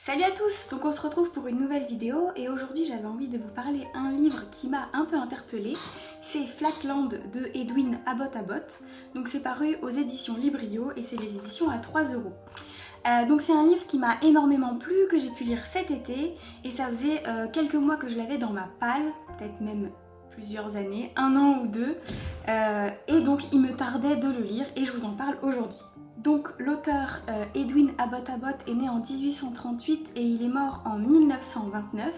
Salut à tous! Donc on se retrouve pour une nouvelle vidéo et aujourd'hui j'avais envie de vous parler un livre qui m'a un peu interpellée. C'est Flatland de Edwin Abbott Abbott. Donc c'est paru aux éditions Librio et c'est les éditions à 3 euros. Donc c'est un livre qui m'a énormément plu, que j'ai pu lire cet été et ça faisait quelques mois que je l'avais dans ma palle, peut-être même plusieurs années, un an ou deux, et donc il me tardait de le lire et je vous en parle aujourd'hui. Donc l'auteur Edwin Abbott Abbott est né en 1838 et il est mort en 1929.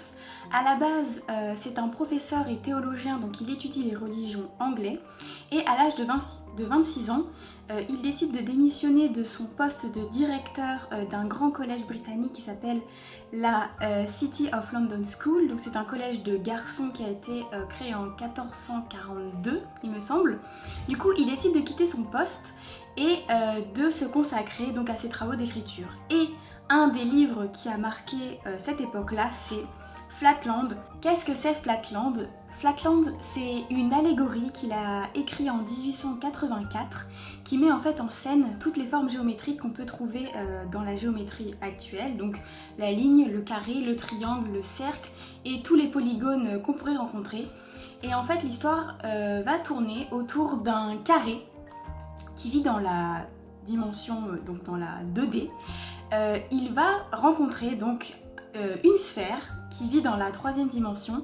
À la base, c'est un professeur et théologien, donc il étudie les religions anglais. Et à l'âge de 26 ans, il décide de démissionner de son poste de directeur d'un grand collège britannique qui s'appelle la City of London School. Donc c'est un collège de garçons qui a été créé en 1442, il me semble. Du coup, il décide de quitter son poste et de se consacrer donc à ses travaux d'écriture. Et un des livres qui a marqué cette époque-là, c'est Flatland. Qu'est-ce que c'est Flatland? Flatland, c'est une allégorie qu'il a écrite en 1884 qui met en fait en scène toutes les formes géométriques qu'on peut trouver dans la géométrie actuelle, donc la ligne, le carré, le triangle, le cercle et tous les polygones qu'on pourrait rencontrer. Et en fait l'histoire va tourner autour d'un carré qui vit dans la dimension, donc dans la 2D. Il va rencontrer donc une sphère qui vit dans la 3e dimension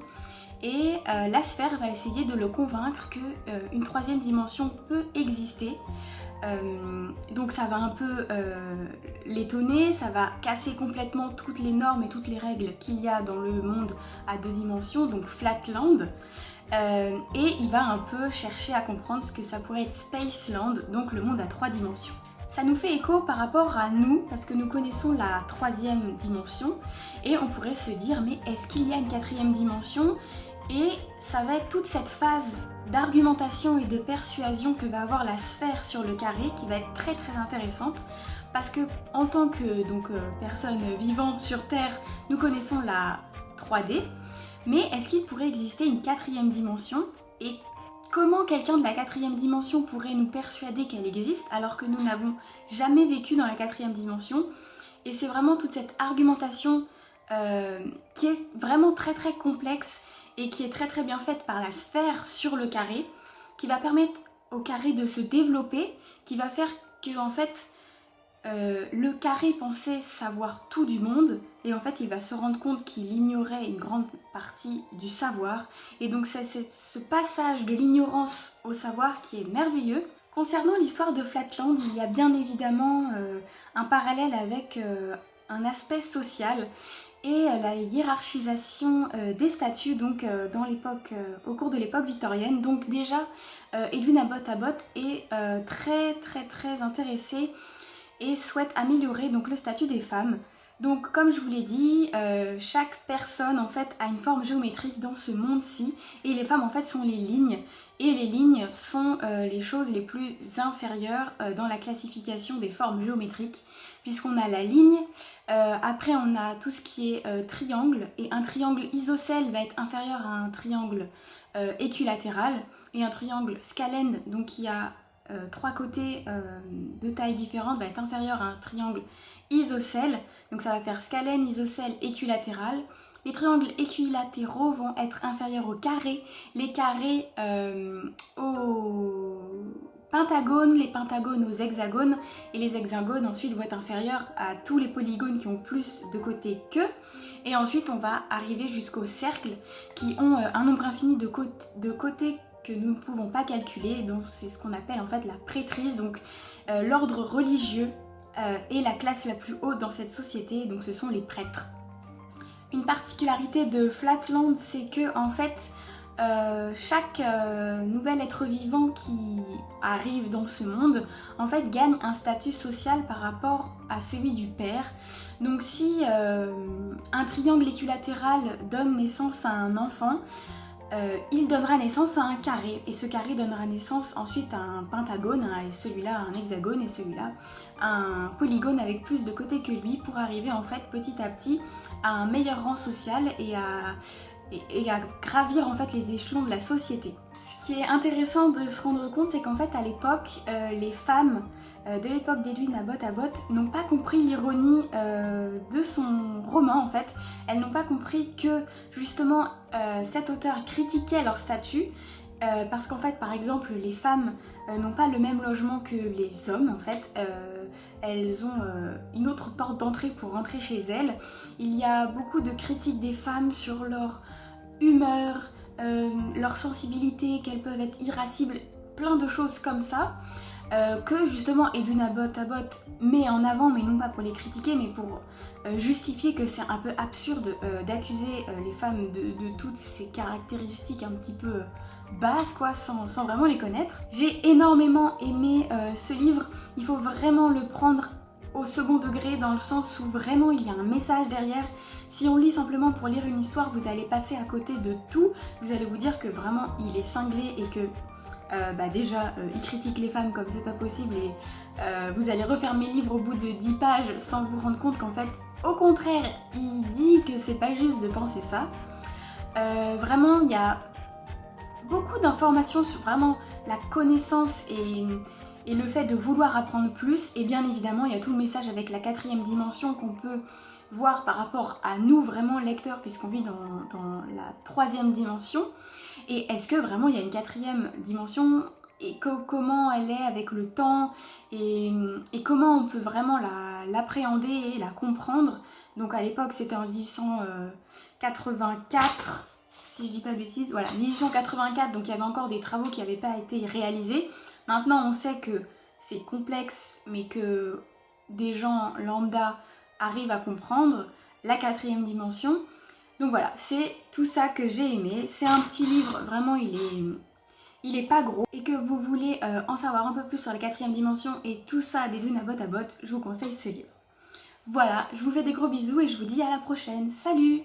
et la sphère va essayer de le convaincre qu'une 3e dimension peut exister. Donc ça va un peu l'étonner, ça va casser complètement toutes les normes et toutes les règles qu'il y a dans le monde à 2 dimensions, donc Flatland. Et il va un peu chercher à comprendre ce que ça pourrait être Spaceland, donc le monde à 3 dimensions. Ça nous fait écho par rapport à nous, parce que nous connaissons la 3e dimension, et on pourrait se dire, mais est-ce qu'il y a une 4e dimension? Et ça va être toute cette phase d'argumentation et de persuasion que va avoir la sphère sur le carré, qui va être très intéressante, parce que en tant que personne vivante sur Terre, nous connaissons la 3D, mais est-ce qu'il pourrait exister une 4e dimension? Et comment quelqu'un de la 4e dimension pourrait nous persuader qu'elle existe alors que nous n'avons jamais vécu dans la 4e dimension? Et c'est vraiment toute cette argumentation qui est vraiment très complexe et qui est très bien faite par la sphère sur le carré, qui va permettre au carré de se développer, qui va faire que en fait le carré pensait savoir tout du monde et en fait il va se rendre compte qu'il ignorait une grande partie du savoir, et donc c'est ce passage de l'ignorance au savoir qui est merveilleux. Concernant l'histoire de Flatland, il y a bien évidemment un parallèle avec un aspect social et la hiérarchisation des statuts donc au cours de l'époque victorienne. Donc déjà Edwin Abbott Abbott est très intéressé et souhaite améliorer donc le statut des femmes. Donc comme je vous l'ai dit, chaque personne en fait a une forme géométrique dans ce monde-ci, et les femmes en fait sont les lignes, et les lignes sont les choses les plus inférieures dans la classification des formes géométriques, puisqu'on a la ligne, après on a tout ce qui est triangle, et un triangle isocèle va être inférieur à un triangle équilatéral, et un triangle scalène, donc qui a 3 côtés de taille différente, va être inférieur à un triangle isocèle, donc ça va faire scalène, isocèle, équilatéral. Les triangles équilatéraux vont être inférieurs aux carrés, les carrés aux pentagones, les pentagones aux hexagones, et les hexagones ensuite vont être inférieurs à tous les polygones qui ont plus de côtés qu'eux. Et ensuite on va arriver jusqu'aux cercles qui ont un nombre infini de côtés que nous ne pouvons pas calculer, donc c'est ce qu'on appelle en fait la prêtrise, donc l'ordre religieux est la classe la plus haute dans cette société, donc ce sont les prêtres. Une particularité de Flatland, c'est que en fait chaque nouvel être vivant qui arrive dans ce monde en fait gagne un statut social par rapport à celui du père. Donc si un triangle équilatéral donne naissance à un enfant, il donnera naissance à un carré, et ce carré donnera naissance ensuite à un pentagone, et celui-là à un hexagone, et celui-là à un polygone avec plus de côtés que lui, pour arriver en fait petit à petit à un meilleur rang social et à gravir en fait les échelons de la société. Ce qui est intéressant de se rendre compte, c'est qu'en fait à l'époque, les femmes de l'époque d'Edwin Abbott n'ont pas compris l'ironie de son roman en fait. Elles n'ont pas compris que justement cet auteur critiquait leur statut. Parce qu'en fait, par exemple, les femmes n'ont pas le même logement que les hommes, en fait. Elles ont une autre porte d'entrée pour rentrer chez elles. Il y a beaucoup de critiques des femmes sur leur humeur, leur sensibilité, qu'elles peuvent être irascibles, plein de choses comme ça. Que justement Edwin Abbott met en avant, mais non pas pour les critiquer, mais pour justifier que c'est un peu absurde d'accuser les femmes de toutes ces caractéristiques un petit peu basses quoi, sans vraiment les connaître. J'ai énormément aimé ce livre, il faut vraiment le prendre au second degré dans le sens où vraiment il y a un message derrière. Si on lit simplement pour lire une histoire, vous allez passer à côté de tout, vous allez vous dire que vraiment il est cinglé et que déjà il critique les femmes comme c'est pas possible et vous allez refermer le livre au bout de 10 pages sans vous rendre compte qu'en fait au contraire il dit que c'est pas juste de penser ça. Vraiment il y a beaucoup d'informations sur vraiment la connaissance et le fait de vouloir apprendre plus, et bien évidemment il y a tout le message avec la 4e dimension qu'on peut voir par rapport à nous vraiment lecteurs puisqu'on vit dans la 3e dimension. Et est-ce que vraiment il y a une 4e dimension et comment elle est avec le temps et comment on peut vraiment l'appréhender et la comprendre. Donc à l'époque c'était en 1884, si je dis pas de bêtises, voilà, 1884, donc il y avait encore des travaux qui n'avaient pas été réalisés. Maintenant on sait que c'est complexe mais que des gens lambda arrivent à comprendre la 4e dimension. Donc voilà, c'est tout ça que j'ai aimé. C'est un petit livre, vraiment il est pas gros. Et que vous voulez en savoir un peu plus sur la 4e dimension et tout ça d'Edwin Abbott, je vous conseille ce livre. Voilà, je vous fais des gros bisous et je vous dis à la prochaine. Salut!